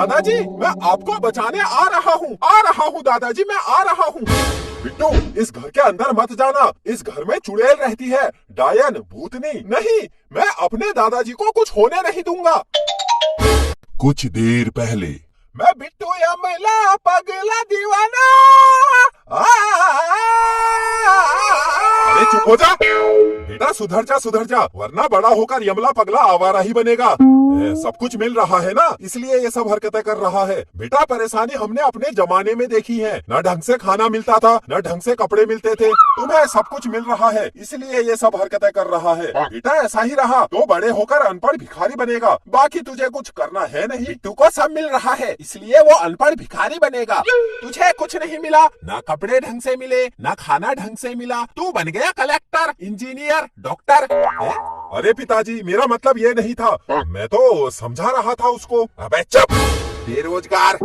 दादाजी मैं आपको बचाने आ रहा हूँ दादाजी मैं आ रहा हूँ। बिट्टू इस घर के अंदर मत जाना, इस घर में चुड़ैल रहती है, डायन भूतनी। नहीं, मैं अपने दादाजी को कुछ होने नहीं दूंगा। कुछ देर पहले मैं बिट्टू यमला पगला दीवाना। अरे चुप हो जा बेटा, सुधर जा वरना बड़ा होकर यमला पगला आवारा ही बनेगा। सब कुछ मिल रहा है ना, इसलिए ये सब हरकतें कर रहा है। बेटा परेशानी हमने अपने जमाने में देखी है, न ढंग से खाना मिलता था, न ढंग से कपड़े मिलते थे। तुम्हें सब कुछ मिल रहा है, इसलिए ये सब हरकतें कर रहा है। बेटा ऐसा ही रहा तो बड़े होकर अनपढ़ भिखारी बनेगा, बाकी तुझे कुछ करना है नहीं। बिट्टू को सब मिल रहा है, इसलिए वो अनपढ़ भिखारी बनेगा। तुझे कुछ नहीं मिला, ना कपड़े ढंग से मिले, ना खाना ढंग से मिला, तू बन गया कलेक्टर, इंजीनियर, डॉक्टर। अरे पिताजी मेरा मतलब ये नहीं था, मैं तो समझा रहा था उसको। अबे चुप, बेरोजगार।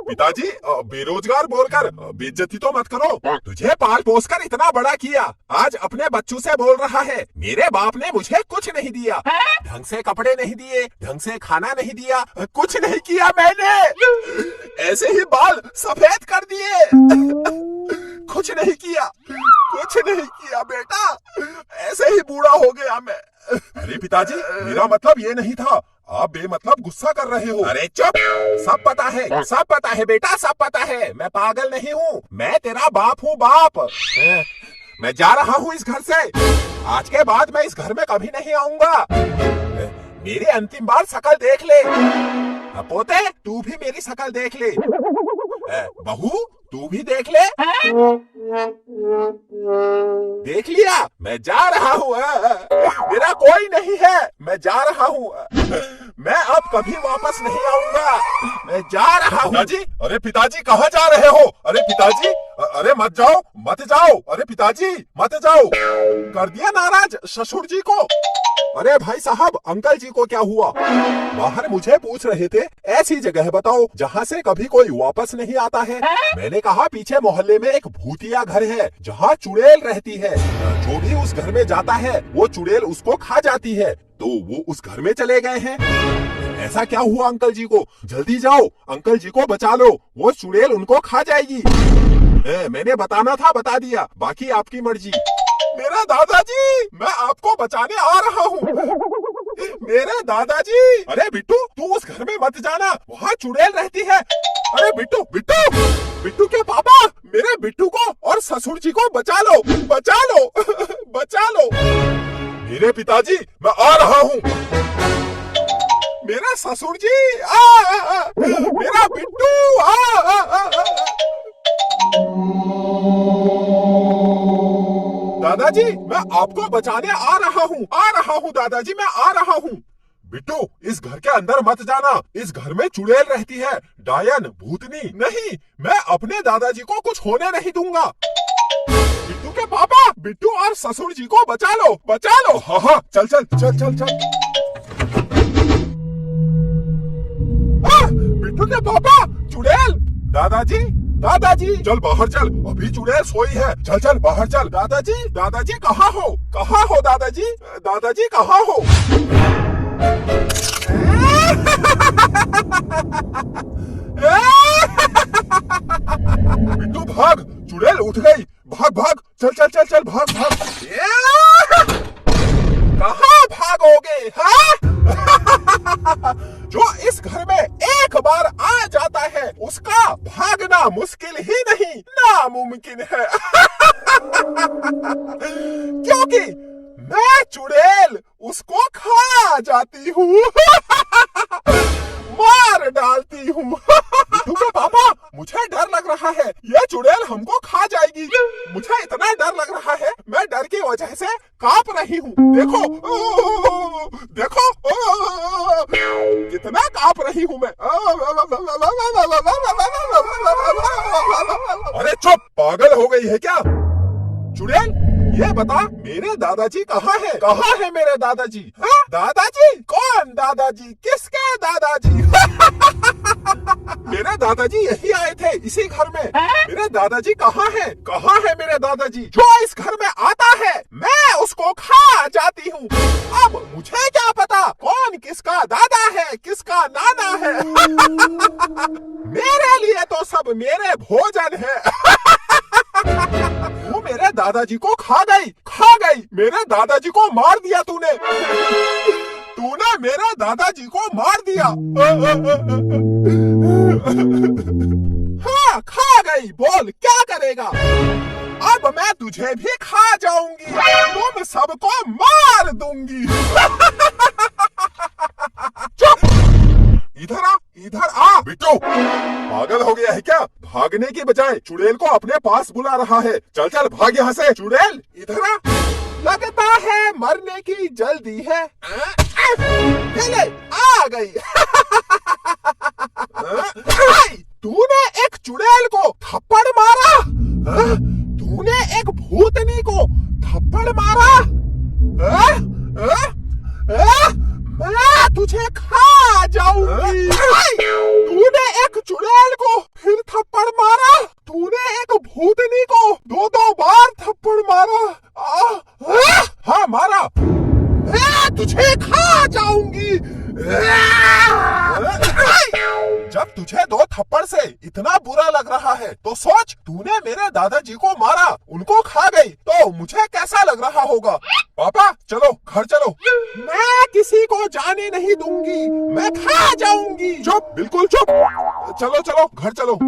पिताजी बेरोजगार बोलकर बेइज्जती तो मत करो। तुझे पाल पोस कर इतना बड़ा किया, आज अपने बच्चों से बोल रहा है मेरे बाप ने मुझे कुछ नहीं दिया, ढंग से कपड़े नहीं दिए, ढंग से खाना नहीं दिया, कुछ नहीं किया मैंने, ऐसे ही बाल सफेद कर दिए। कुछ नहीं किया बेटा, ऐसे ही बूढ़ा हो गया मैं। अरे पिताजी मेरा मतलब ये नहीं था, आप बेमतलब गुस्सा कर रहे हो। अरे चुप, सब पता है बेटा, सब पता है। मैं पागल नहीं हूँ, मैं तेरा बाप हूँ, बाप। मैं जा रहा हूँ इस घर से, आज के बाद मैं इस घर में कभी नहीं आऊंगा। मेरी अंतिम बार शकल देख ले। पोते तू भी मेरी शकल देख ले, बहू तू भी देख ले। देख लिया, मैं जा रहा हूँ, मेरा कोई नहीं है, मैं जा रहा हूँ, मैं अब कभी वापस नहीं आऊंगा, मैं जा रहा हूँ। पिताजी, अरे पिताजी कहाँ जा रहे हो? अरे पिताजी, अरे मत जाओ, अरे पिताजी मत जाओ। कर दिया नाराज ससुर जी को। अरे भाई साहब, अंकल जी को क्या हुआ? बाहर मुझे पूछ रहे थे, ऐसी जगह बताओ जहाँ से कभी कोई वापस नहीं आता है। मैंने कहा पीछे मोहल्ले में एक भूतिया घर है जहाँ चुड़ैल रहती है, जो भी उस घर में जाता है वो चुड़ैल उसको खा जाती है। तो वो उस घर में चले गए हैं। ऐसा क्या हुआ अंकल जी को? जल्दी जाओ, अंकल जी को बचा लो, वो चुड़ैल उनको खा जाएगी। मैंने बताना था, बता दिया, बाकी आपकी मर्जी। मेरा दादाजी, मैं आपको बचाने आ रहा हूँ। मेरे दादाजी। अरे बिट्टू तू उस घर में मत जाना, वहाँ चुड़ैल रहती है। अरे बिट्टू के पापा, मेरे बिट्टू को और ससुर जी को बचा लो। मेरे पिताजी मैं आ रहा हूँ। मेरा ससुर जी, मेरा बिट्टू। दादाजी मैं आपको बचाने आ रहा हूँ दादाजी, मैं आ रहा हूँ। बिट्टू इस घर के अंदर मत जाना, इस घर में चुड़ैल रहती है, डायन भूतनी। नहीं, मैं अपने दादाजी को कुछ होने नहीं दूंगा। बिट्टू के पापा, बिट्टू और ससुर जी को बचा लो। हाँ चल। बिट्टू के पापा, चुड़ैल। दादाजी चल बाहर चल, अभी चुड़ैल सोई है, चल बाहर चल। दादाजी कहाँ हो दादाजी कहाँ हो? बिट्टू भाग, चुड़ैल उठ गई, भाग, चल भाग। कहाँ भागोगे? जो इस घर में एक बार आ जाता है उसका भागना मुश्किल ही नहीं, नामुमकिन है। क्योंकि मैं चुड़ैल उसको खा जाती हूँ, मार डालती हूँ। तुम्हें पापा, मुझे डर लग रहा है, ये चुड़ैल हमको खा जाएगी। मुझे इतना डर लग रहा है, मैं डर की वजह से कांप रही हूँ। देखो कितना कांप रही हूँ मैं। अरे चुप, पागल हो गई है क्या? चुड़ैल ये बता, मेरे दादाजी कहाँ है मेरे दादाजी? दादाजी? कौन दादाजी? किसके दादाजी? मेरे दादाजी यही आए थे इसी घर में। मेरे दादाजी कहाँ है मेरे दादाजी? जो इस घर में आता है मैं उसको खा जाती हूँ। अब मुझे क्या पता कौन किसका दादा है, किसका नाना है। दादाजी को मार दिया तूने। तूने मेरे दादाजी को मार दिया। हाँ, खा गई। बोल क्या करेगा? अब मैं तुझे भी खा जाऊंगी। तुम सबको मार दूंगी। चुप! इधर आ बिट्टू। पागल हो गया है क्या? भागने की बजाय चुड़ैल को अपने पास बुला रहा है। चल चल भाग यहाँ से। चुड़ैल इधर आ। लगता है मरने की जल्दी है। ले, आ गई। तूने एक चुड़ैल को थप्पड़ मारा। तूने एक भूतनी को थप्पड़ मारा। मैं तुझे खा जाऊंगी। तूने एक चुड़ैल को फिर थप्पड़ मारा। तूने एक भूतनी को दो बार थप्पड़ मारा। हाँ मारा। मैं तुझे खा जाऊंगी। जब तुझे 2 थप्पड़ से इतना बुरा लग रहा है तो सोच, तूने मेरे दादाजी को मारा, उनको खा गई, तो मुझे कैसा लग रहा होगा। पापा चलो घर चलो। मैं किसी को जाने नहीं दूंगी। मैं खा जाऊंगी। चुप, बिल्कुल चुप। चलो चलो घर चलो।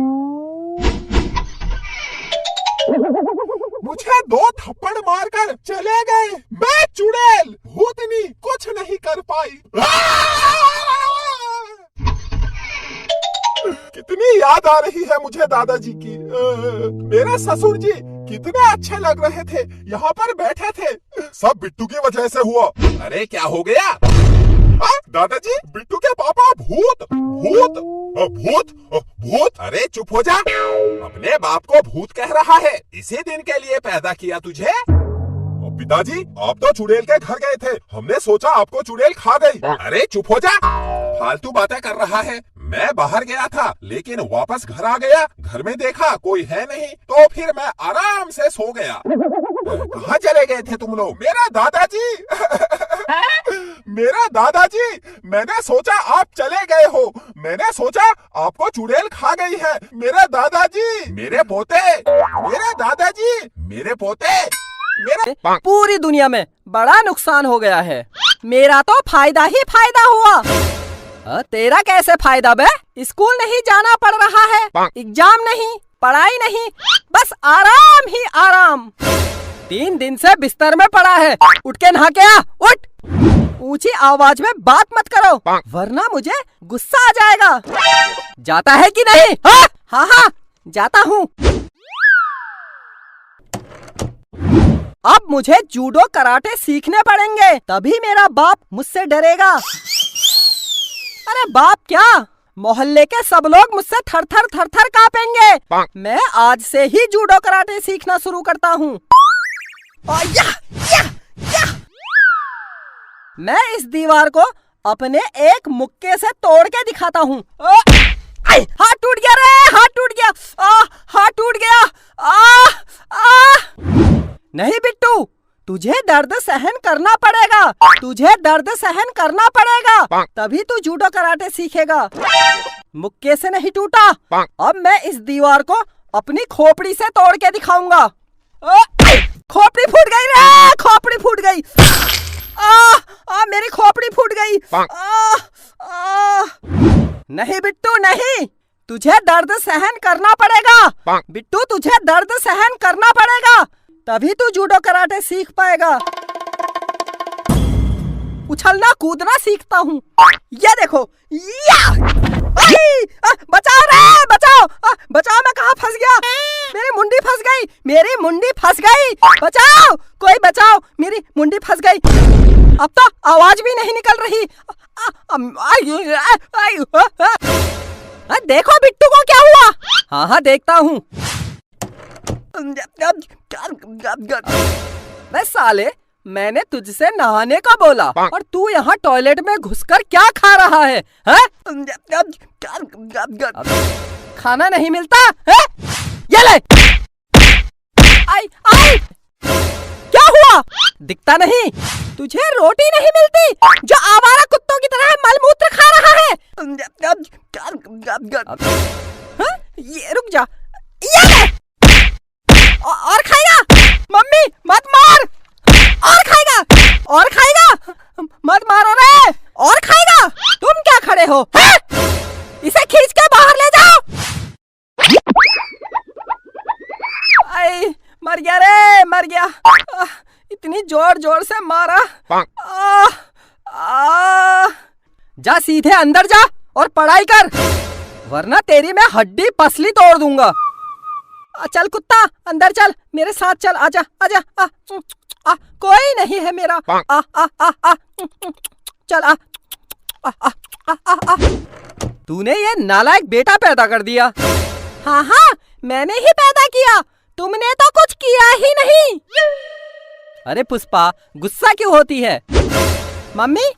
मुझे 2 थप्पड़ मारकर चले गए। मैं चुड़ैल भूतनी कुछ नहीं कर पाई। कितनी याद आ रही है मुझे दादाजी की। मेरे ससुर जी कितने अच्छे लग रहे थे, यहाँ पर बैठे थे। सब बिट्टू की वजह से हुआ। अरे क्या हो गया? दादाजी, बिट्टू के पापा भूत भूत भूत भूत। अरे चुप हो जा। अपने बाप को भूत कह रहा है। इसी दिन के लिए पैदा किया तुझे। पिताजी, आप तो चुड़ैल के घर गए थे। हमने सोचा आपको चुड़ैल खा गई। अरे चुप हो जा, फालतू बातें कर रहा है। मैं बाहर गया था, लेकिन वापस घर आ गया। घर में देखा कोई है नहीं, तो फिर मैं आराम से सो गया। कहाँ चले गए थे तुम लोग? मेरा दादाजी। मेरा दादाजी, मैंने सोचा आप चले गए हो। मैंने सोचा आपको चुड़ैल खा गई है। मेरे दादाजी, मेरे पोते, मेरे दादाजी, मेरे पोते, मेरा। पूरी दुनिया में बड़ा नुकसान हो गया है। मेरा तो फायदा ही फायदा हुआ। तेरा कैसे फायदा बे? स्कूल नहीं जाना पड़ रहा है, एग्जाम नहीं, पढ़ाई नहीं, बस आराम ही आराम। 3 दिन से बिस्तर में पड़ा है। उठ के नहा के आ, उठ। ऊंची आवाज में बात मत करो, वरना मुझे गुस्सा आ जाएगा। जाता है कि नहीं? हाँ हाँ जाता हूँ। अब मुझे जूडो कराटे सीखने पड़ेंगे, तभी मेरा बाप मुझसे डरेगा। अरे बाप क्या, मोहल्ले के सब लोग मुझसे थर थर कांपेंगे। मैं आज से ही जूडो कराटे सीखना शुरू करता हूँ। मैं इस दीवार को अपने एक मुक्के से तोड़ के दिखाता हूँ। हाथ टूट गया रे, हाथ टूट गया, हाथ टूट गया। नहीं बिट्टू, तुझे दर्द सहन करना पड़ेगा। तुझे दर्द सहन करना पड़ेगा, तभी तू जूडो कराटे सीखेगा। मुक्के से नहीं टूटा। अब मैं इस दीवार को अपनी खोपड़ी से तोड़ के दिखाऊंगा। खोपड़ी फूट गई रे, खोपड़ी फूट गई। मेरी खोपड़ी फूट गई। नहीं बिट्टू नहीं, तुझे दर्द सहन करना पड़ेगा। बिट्टू तुझे दर्द सहन करना पड़ेगा, तभी तू जूडो कराटे सीख पाएगा। उछलना कूदना सीखता हूँ। ये देखो, या! बचाओ रे, बचाओ, बचाओ, मैं कहाँ फंस गया? मेरी मुंडी फंस गई, मेरी मुंडी फंस गई। बचाओ, कोई बचाओ, मेरी मुंडी फंस गई। अब तो आवाज भी नहीं निकल रही। देखो बिट्टू को क्या हुआ। हाँ हाँ देखता हूँ। बे साले, मैंने तुझसे नहाने का बोला और तू यहाँ टॉयलेट में घुसकर क्या खा रहा है? खाना नहीं मिलता है? ये ले। आई आई, क्या हुआ? दिखता नहीं? तुझे रोटी नहीं मिलती जो आवारा कुत्तों की तरह मलमूत्र खा रहा है? ये रुक जा, ये ले। और खाएगा? मम्मी मत मार। और खाएगा? और खाएगा? तुम क्या खड़े हो? है? इसे खींच के बाहर ले जाओ। आई, मर गया रे, मर गया। इतनी जोर जोर से मारा। जा सीधे अंदर जा और पढ़ाई कर, वरना तेरी मैं हड्डी पसली तोड़ दूंगा। चल कुत्ता, अंदर चल, मेरे साथ चल, आजा आजा। कोई नहीं है मेरा। चल तूने ये नालायक बेटा पैदा कर दिया। हाँ हाँ, मैंने ही पैदा किया, तुमने तो कुछ किया ही नहीं। अरे पुष्पा, गुस्सा क्यों होती है? मम्मी,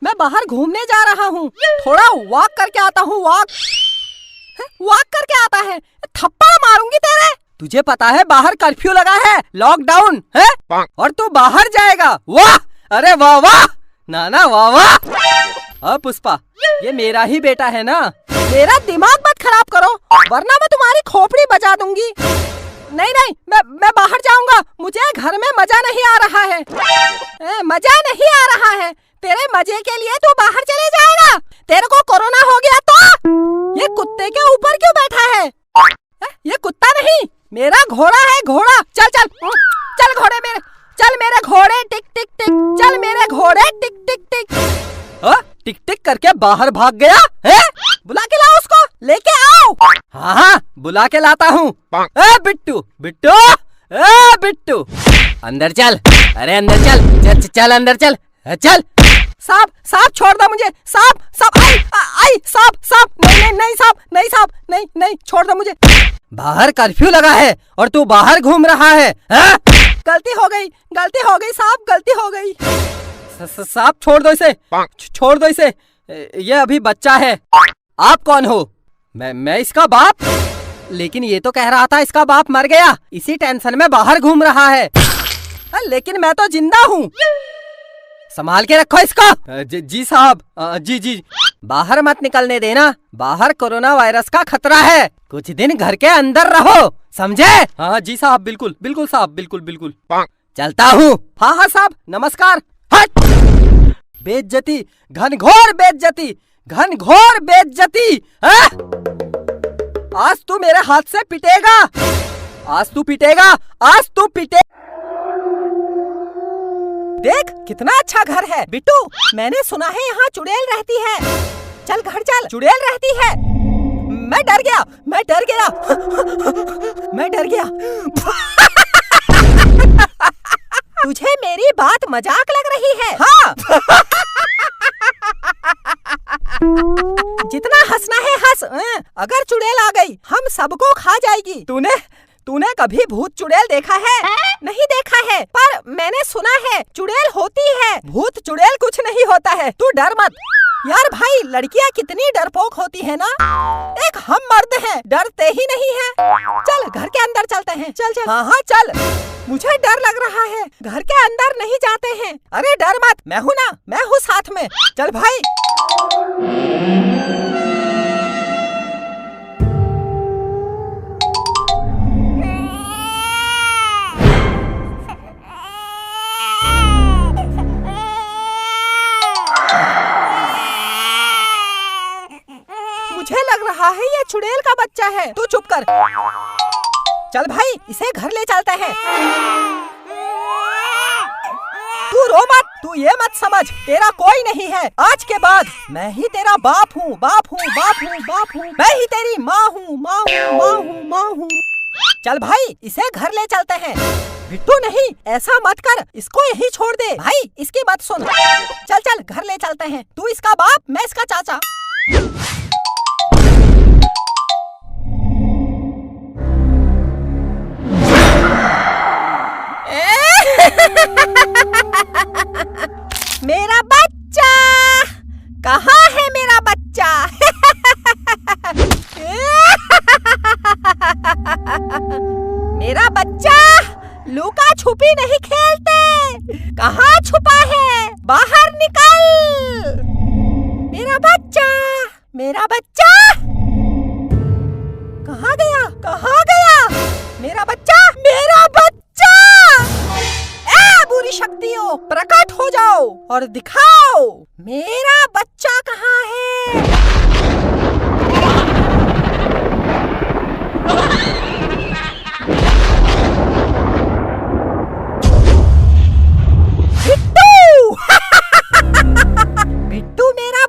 मैं बाहर घूमने जा रहा हूँ, थोड़ा वॉक करके आता हूँ। वॉक करके आता है? थप्पड़ मारूंगी तेरे। तुझे पता है बाहर कर्फ्यू लगा है, लॉकडाउन है, और तू बाहर जाएगा? वाह, अरे वाह वाह, नाना वाह वाह। पुष्पा, ये मेरा ही बेटा है ना। मेरा दिमाग मत खराब करो, वरना मैं तुम्हारी खोपड़ी बजा दूंगी। नहीं नहीं, मैं बाहर जाऊंगा, मुझे घर में मजा नहीं आ रहा है। मजा नहीं आ रहा है? तेरे मजे के लिए तू बाहर चले जाएगा? तेरे को कोरोना हो गया तो? ये कुत्ते के ऊपर क्यों बैठा है? ये कुत्ता नहीं, मेरा घोड़ा है, घोड़ा। चल चल चल घोड़े मेरे, चल मेरे घोड़े, टिक टिक टिक, चल मेरे घोड़े, टिक टिक टिक। टिक टिक करके बाहर भाग गया है? बुला के लाओ उसको, लेके आओ। हाँ हाँ, बुला के लाता हूँ। बिट्टू बिट्टू, बिट्टू अंदर चल। अरे अंदर चल, चल चल अंदर चल, चल। सांप, सांप छोड़ दो मुझे, सांप सांप, आई आई, सांप सांप, नहीं नहीं नहीं, सांप नहीं, सांप नहीं नहीं, छोड़ दो मुझे। बाहर कर्फ्यू लगा है और तू बाहर घूम रहा है? गलती हो गई, गलती हो गई साहब, गलती हो गई। सांप छोड़ दो इसे, छोड़ दो इसे, ये अभी बच्चा है। आप कौन हो? मैं इसका बाप। लेकिन ये तो कह रहा था इसका बाप मर गया, इसी टेंशन में बाहर घूम रहा है। लेकिन मैं तो जिंदा हूँ, संभाल के रखो इसको। जी साहब, जी जी। बाहर मत निकलने देना, बाहर कोरोना वायरस का खतरा है, कुछ दिन घर के अंदर रहो, समझे? हाँ जी साहब, बिल्कुल बिल्कुल साहब, बिल्कुल बिल्कुल। चलता हूँ। हाँ हाँ साहब, नमस्कार। हट! बेइज्जती, घनघोर बेइज्जती, घनघोर बेइज्जती। आज तू मेरे हाथ से पिटेगा, आज तू पिटेगा, आज तू पिटे। देख कितना अच्छा घर है। बिट्टू, मैंने सुना है यहाँ चुड़ैल रहती है। चल घर चल, चुड़ैल रहती है। मैं डर गया, मैं डर गया, मैं डर गया। तुझे मेरी बात मजाक लग रही है? हाँ। जितना हंसना है हंस। अगर चुड़ैल आ गई, हम सबको खा जाएगी। तूने कभी भूत चुड़ैल देखा है? नहीं देखा है, पर मैंने सुना है चुड़ैल होती है। भूत चुड़ैल कुछ नहीं होता है, तू डर मत। यार भाई, लड़कियां कितनी डरपोक होती है ना, एक हम मर्द हैं, डरते ही नहीं हैं। चल घर के अंदर चलते हैं, चल चल। हाँ हाँ चल, मुझे डर लग रहा है, घर के अंदर नहीं जाते हैं। अरे डर मत, मैं हूँ ना, मैं हूँ साथ में। चल भाई। मुझे लग रहा है ये चुड़ैल का बच्चा है। तू चुप कर। चल भाई, इसे घर ले चलते हैं। तू रो मत, तू ये मत समझ तेरा कोई नहीं है। आज के बाद मैं ही तेरा बाप हूँ, बाप हूँ, बाप हूँ, बाप हूँ। मैं ही तेरी माँ हूँ, माँ हूँ, माँ हूँ, माँ हूँ। चल भाई, इसे घर ले चलते हैं। बिट्टू नहीं, ऐसा मत कर, इसको यही छोड़ दे। भाई इसकी बात सुन। चल चल घर ले चलते हैं। तू इसका बाप, मैं इसका चाचा। मेरा बच्चा कहाँ है? मेरा बच्चा मेरा बच्चा लुका छुपी नहीं खेलते। कहाँ छुपा है? बाहर निकल। मेरा बच्चा, मेरा बच्चा कहाँ गया? कहाँ गया मेरा बच्चा? मेरा बच्चा! बुरी शक्तियों, प्रकट हो जाओ और दिखाओ मेरा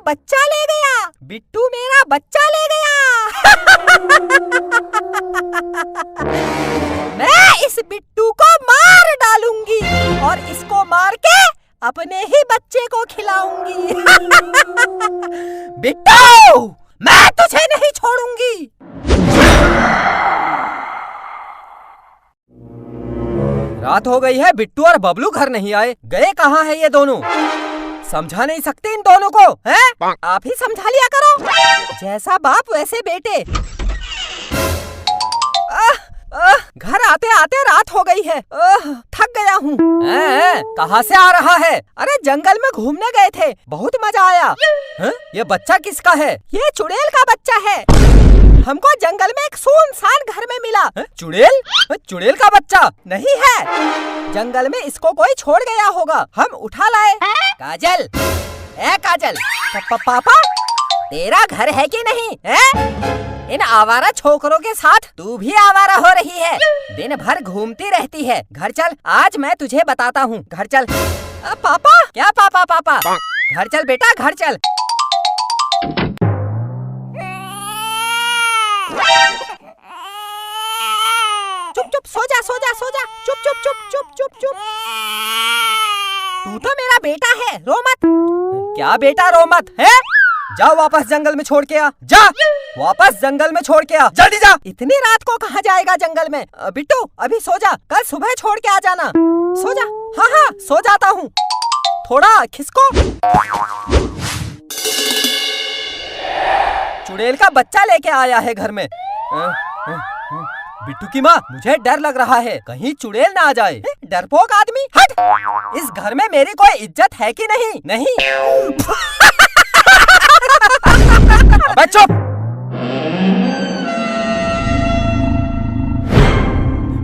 बच्चा ले गया, बिट्टू मेरा बच्चा ले गया। मैं इस बिट्टू को मार डालूंगी और इसको मार के अपने ही बच्चे को खिलाऊंगी। बिट्टू, मैं तुझे नहीं छोड़ूंगी। रात हो गई है, बिट्टू और बबलू घर नहीं आए। गए कहाँ है ये दोनों? समझा नहीं सकते इन दोनों को, हैं? आप ही समझा लिया करो। जैसा बाप वैसे बेटे। घर आते आते रात हो गई है। थक गया हूँ। कहाँ से आ रहा है? अरे जंगल में घूमने गए थे, बहुत मजा आया। ये बच्चा किसका है? ये चुड़ैल का बच्चा है। हमको जंगल में एक सुनसान घर में मिला। चुड़ैल? चुड़ैल का बच्चा नहीं है, जंगल में इसको कोई छोड़ गया होगा, हम उठा लाए। काजल, ए काजल, पापा तेरा घर है कि नहीं है? इन आवारा छोकरों के साथ तू भी आवारा हो रही है, दिन भर घूमती रहती है। घर चल, आज मैं तुझे बताता हूँ। घर चल। पापा? क्या पापा पापा? घर चल बेटा, घर चल। चुप चुप, सो जा सो जा सो जा, चुप चुप चुप चुप चुप चुप। तू तो मेरा बेटा है, रो मत। क्या बेटा रो मत है? जा वापस जंगल में छोड़ के आ, जा वापस जंगल में छोड़ के आ, जल्दी जा। इतनी रात को कहाँ जाएगा जंगल में? बिट्टू अभी सो जा, कल सुबह छोड़ के आ जाना। सो जा। हाँ हाँ सो जाता हूँ, थोड़ा खिसको। चुड़ैल का बच्चा लेके आया है घर में। बिट्टू की माँ, मुझे डर लग रहा है, कहीं चुड़ैल ना आ जाए। डरपोक आदमी, हट। इस घर में मेरी कोई इज्जत है कि नहीं? नहीं। अबे चुप।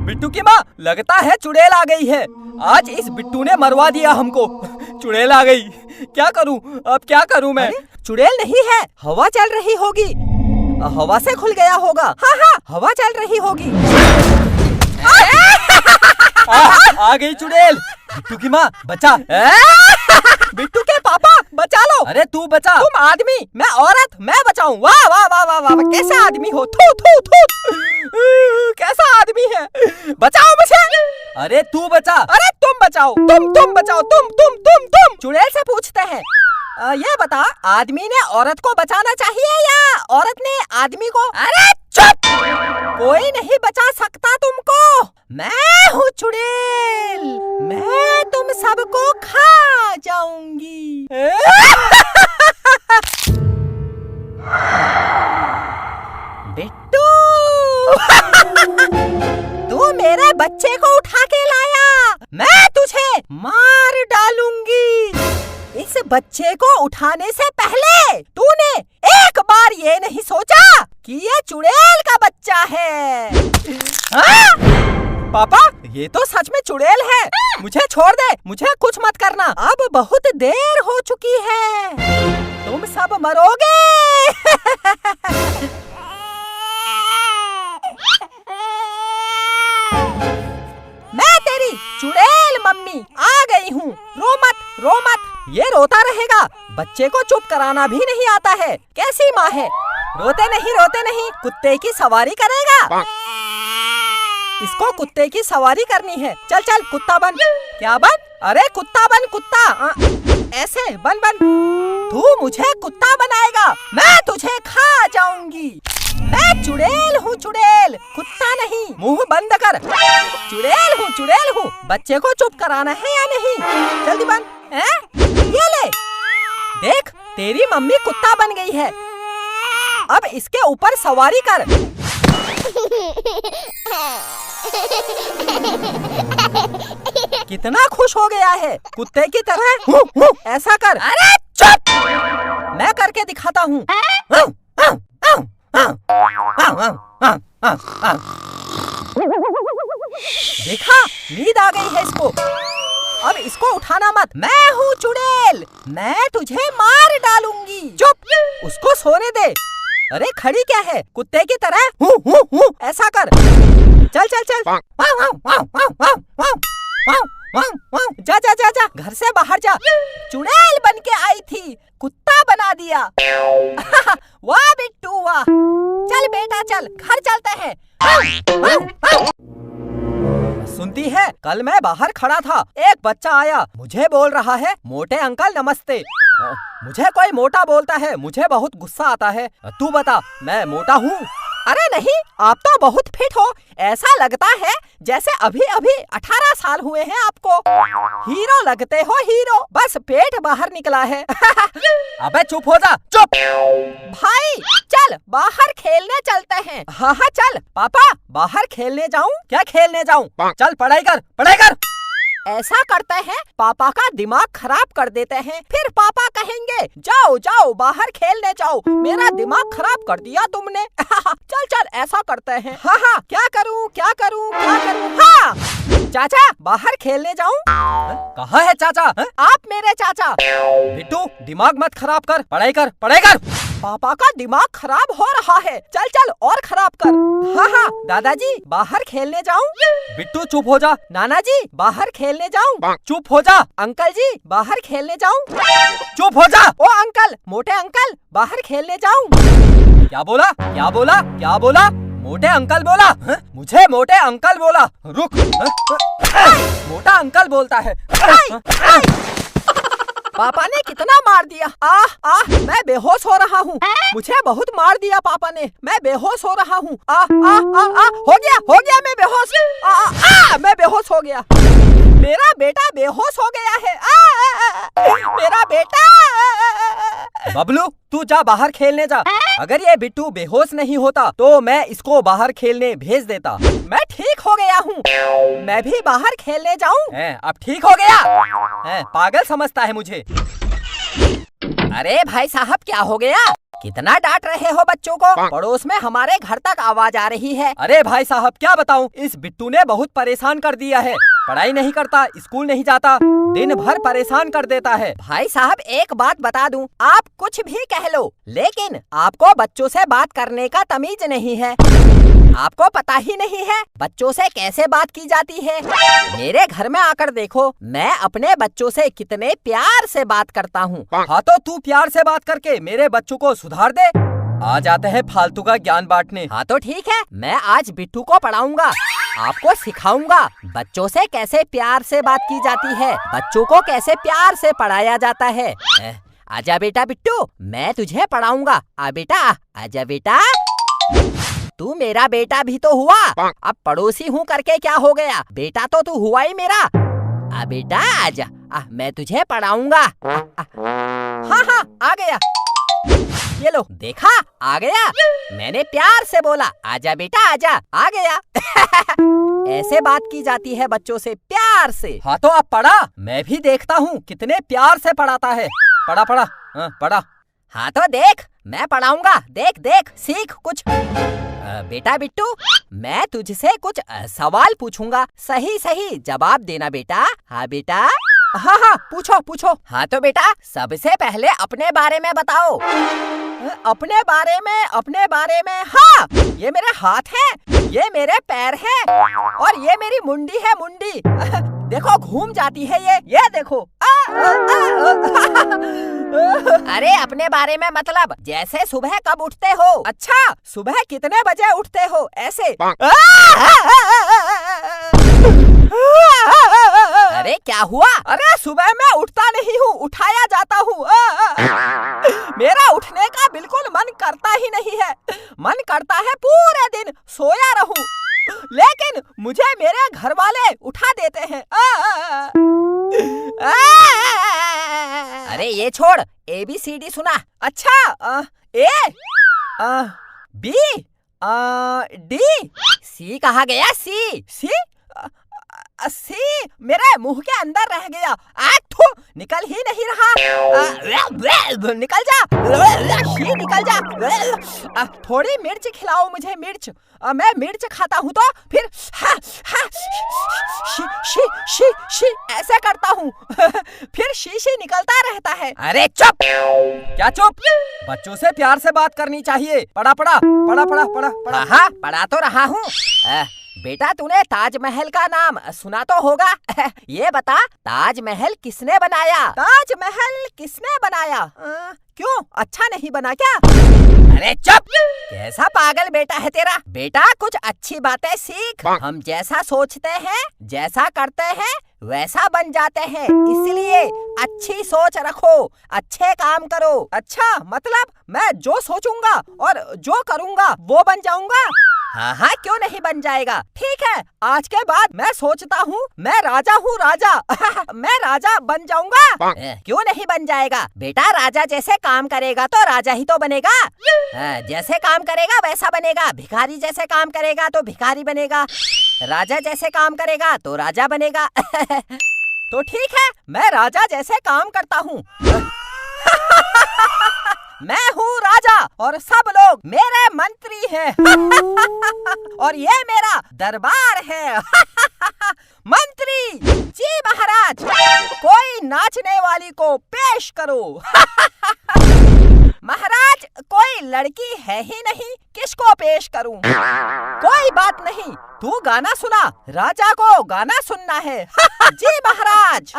बिट्टू की माँ, लगता है चुड़ैल आ गई है। आज इस बिट्टू ने मरवा दिया हमको। चुड़ैल आ गई, क्या करूँ अब, क्या करूँ मैं? चुड़ैल नहीं है, हवा चल रही होगी, हवा से खुल गया होगा। हाँ हाँ हवा चल रही होगी। आ गई चुड़ैल। बिट्टू की माँ बचा। बिट्टू के पापा बचा लो। अरे तू बचा। तुम आदमी, मैं औरत, मैं बचाऊं। वाह वाह वाह वाह वाह, कैसे आदमी हो? थू थू थू, कैसा आदमी है? बचाओ मुझे। अरे तू बचा। अरे तुम बचाओ, तुम बचाओ, तुम। चुड़ैल से पूछते हैं, ये बता, आदमी ने औरत को बचाना चाहिए या औरत ने आदमी को? अरे चुप, कोई नहीं बचा सकता तुमको। मैं हूँ चुड़ैल, मैं तुम सबको खा जाऊंगी। बिट्टू, तू मेरे बच्चे को उठा के लाया, मैं तुझे मार डालूंगी। इस बच्चे को उठाने से पहले तूने एक बार ये नहीं सोचा कि ये चुड़ैल का बच्चा है? हाँ? पापा, ये तो सच में चुड़ैल है। मुझे छोड़ दे, मुझे कुछ मत करना। अब बहुत देर हो चुकी है, तुम सब मरोगे। मैं तेरी चुड़ैल मम्मी आ गई हूँ। रो मत, रो मत। ये रोता रहेगा, बच्चे को चुप कराना भी नहीं आता है। कैसी माँ है? रोते नहीं, कुत्ते की सवारी करेगा। इसको कुत्ते की सवारी करनी है। चल चल, कुत्ता बन। क्या बन? अरे कुत्ता बन, कुत्ता। ऐसे बन। तू मुझे कुत्ता बनाएगा, मैं तुझे खा जाऊंगी। मैं चुड़ैल हूँ, चुड़ैल, कुत्ता नहीं। मुंह बंद कर। चुड़ैल हूँ। बच्चे को चुप कराना है या नहीं? जल्दी बन। ये ले, देख तेरी मम्मी कुत्ता बन गई है। अब इसके ऊपर सवारी कर। कितना खुश हो गया है, कुत्ते की तरह। ऐसा कर। अरे चुप, मैं करके दिखाता हूँ। देखा, नींद आ गई है इसको। अब इसको उठाना मत। मैं हूँ चुड़ैल, मैं तुझे मार डालूंगी। चुप, उसको सोने दे। अरे खड़ी क्या है, कुत्ते की तरह हूँ ऐसा कर। चल चल चल। जा, घर से बाहर जा। चुड़ैल बन के आई थी, कुत्ता बना दिया। वाह बिट्टू वाह। चल बेटा चल, घर चलते हैं। सुनती है, कल मैं बाहर खड़ा था, एक बच्चा आया, मुझे बोल रहा है मोटे अंकल नमस्ते। मुझे कोई मोटा बोलता है, मुझे बहुत गुस्सा आता है। तू बता, मैं मोटा हूँ? अरे नहीं, आप तो बहुत फिट हो, ऐसा लगता है जैसे अभी अभी 18 साल हुए हैं आपको। हीरो लगते हो हीरो, बस पेट बाहर निकला है। अबे चुप हो जा, चुप। भाई चल बाहर खेलने चलते हैं। हाँ हाँ चल। पापा बाहर खेलने जाऊं? क्या खेलने जाऊं? चल पढ़ाई कर, पढ़ाई कर। ऐसा करते हैं, पापा का दिमाग खराब कर देते हैं, फिर पापा कहेंगे जाओ जाओ बाहर खेलने जाओ, मेरा दिमाग खराब कर दिया तुमने। चल चल ऐसा करते हैं। हाँ हाँ क्या करूँ क्या करूँ क्या करूँ? हाँ चाचा बाहर खेलने जाऊँ? कहाँ है चाचा? आप मेरे चाचा। बिट्टू दिमाग मत खराब कर, पढ़ाई कर, पढ़ाई कर। पापा का दिमाग खराब हो रहा है, चल चल और खराब कर। हाँ हाँ दादाजी बाहर खेलने जाऊं? बिट्टू चुप हो जा। नाना जी बाहर खेलने जाऊं? चुप हो जा। अंकल जी बाहर खेलने जाऊं? चुप हो जा। ओ अंकल, मोटे अंकल बाहर खेलने जाऊं? क्या बोला क्या बोला क्या बोला? मोटे अंकल बोला? मुझे मोटे अंकल बोला? रुक। मोटा अंकल बोलता है। पापा ने कितना मार दिया। मैं बेहोश हो रहा हूँ, मुझे बहुत मार दिया पापा ने, मैं बेहोश हो रहा हूँ। हो गया मैं बेहोश। मैं बेहोश हो गया। मेरा बेटा बेहोश हो गया है। मेरा बेटा। बबलू तू जा बाहर खेलने जा। अगर ये बिट्टू बेहोश नहीं होता तो मैं इसको बाहर खेलने भेज देता। मैं ठीक हो गया हूँ, मैं भी बाहर खेलने जाऊँ? अब ठीक हो गया? पागल समझता है मुझे। अरे भाई साहब क्या हो गया? कितना डांट रहे हो बच्चों को? पड़ोस में हमारे घर तक आवाज आ रही है। अरे भाई साहब क्या बताऊं, इस बिट्टू ने बहुत परेशान कर दिया है। पढ़ाई नहीं करता, स्कूल नहीं जाता, दिन भर परेशान कर देता है। भाई साहब एक बात बता दूं, आप कुछ भी कह लो, लेकिन आपको बच्चों से बात करने का तमीज नहीं है। आपको पता ही नहीं है बच्चों से कैसे बात की जाती है। मेरे घर में आकर देखो, मैं अपने बच्चों से कितने प्यार से बात करता हूँ। हाँ तो तू प्यार से बात करके मेरे बच्चों को सुधार दे। आ जाते हैं फालतू का ज्ञान बांटने। हाँ तो ठीक है, मैं आज बिट्टू को पढ़ाऊंगा, आपको सिखाऊंगा बच्चों से कैसे प्यार से बात की जाती है, बच्चों को कैसे प्यार से पढ़ाया जाता है। आजा बेटा बिट्टू, मैं तुझे पढ़ाऊंगा। आ बेटा, आजा बेटा। तू मेरा बेटा भी तो हुआ, अब पड़ोसी हूँ करके क्या हो गया? बेटा तो तू हुआ ही मेरा। आ बेटा आजा, मैं तुझे पढ़ाऊंगा। हाँ हाँ आ गया, ये लो देखा आ गया। मैंने प्यार से बोला आजा बेटा आजा, आ गया। ऐसे बात की जाती है बच्चों से, प्यार से। हाँ तो अब पढ़ा, मैं भी देखता हूँ कितने प्यार से पढ़ाता है। पढ़ा पढ़ा। हाँ पढ़ा। हाँ तो देख, मैं पढ़ाऊंगा, देख देख सीख कुछ। बेटा बिट्टू, मैं तुझसे कुछ सवाल पूछूंगा, सही सही जवाब देना बेटा। हाँ बेटा। हाँ हाँ पूछो पूछो। हाँ तो बेटा सबसे पहले अपने बारे में बताओ। अपने बारे में हाँ, ये मेरे हाथ हैं, ये मेरे पैर हैं, और ये मेरी मुंडी है, मुंडी। देखो घूम जाती है ये देखो। अरे अपने बारे में मतलब जैसे सुबह कब उठते हो? अच्छा सुबह कितने बजे उठते हो? ऐसे। अरे क्या हुआ? अरे सुबह मैं उठता नहीं हूँ, उठाया जाता हूँ। मेरा उठने का बिल्कुल मन करता ही नहीं है, मन करता है पूरे दिन सोया रहूं, लेकिन मुझे मेरे घर वाले उठा देते हैं। अरे ये छोड़, ABCD सुना। अच्छा A B D C कहाँ गया? C मेरे मुंह के अंदर रह गया। निकल ही नहीं रहा। निकल जा, निकल जा। थोड़ी मिर्च खिलाओ मुझे, मिर्च। मैं मिर्च खाता हूँ तो फिर शी ऐसे करता हूँ। फिर शी निकलता रहता है। अरे चुप। क्या चुप? बच्चों से प्यार से बात करनी चाहिए। पढ़ा पढ़ा पढ़ा पढ़ा पढ़ा पढ़ा। हाँ पढ़ा तो रहा हूँ। बेटा तूने ताजमहल का नाम सुना तो होगा। ये बता ताजमहल किसने बनाया? ताजमहल किसने बनाया? क्यों अच्छा नहीं बना क्या? अरे चुप! कैसा पागल बेटा है तेरा। बेटा कुछ अच्छी बातें सीख। हम जैसा सोचते हैं, जैसा करते हैं, वैसा बन जाते हैं। इसलिए अच्छी सोच रखो, अच्छे काम करो। अच्छा मतलब मैं जो सोचूंगा और जो करूंगा वो बन जाऊंगा? हाँ हाँ क्यों नहीं बन जाएगा। ठीक है आज के बाद मैं सोचता हूँ मैं राजा हूँ राजा। मैं राजा बन जाऊंगा। क्यों नहीं बन जाएगा बेटा, राजा जैसे काम करेगा तो राजा ही तो बनेगा। जैसे काम करेगा वैसा बनेगा। भिखारी जैसे काम करेगा तो भिखारी बनेगा। राजा जैसे काम करेगा तो राजा बनेगा। तो ठीक है मैं राजा जैसे काम करता हूँ। मैं हूँ राजा और सब लोग मेरे मंत्री हैं। और ये मेरा दरबार है। मंत्री जी महाराज, कोई नाचने वाली को पेश करो। महाराज कोई लड़की है ही नहीं, किसको पेश करूं? कोई बात नहीं, तू गाना सुना, राजा को गाना सुनना है। जी महाराज,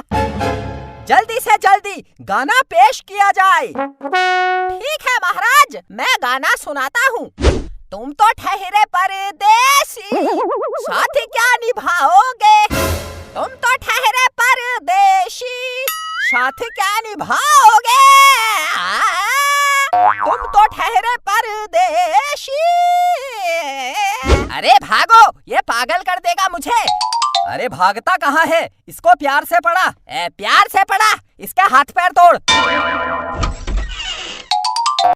जल्दी से जल्दी गाना पेश किया जाए। ठीक है महाराज, मैं गाना सुनाता हूँ। तुम तो ठहरे परदेसी, साथ क्या निभाओगे? तुम तो ठहरे परदेसी, साथ क्या निभाओगे? तुम तो ठहरे परदेसी। अरे भागो, ये पागल कर देगा मुझे। अरे भागता कहाँ है? इसको प्यार से पढ़ा। प्यार से पढ़ा, इसके हाथ पैर तोड़।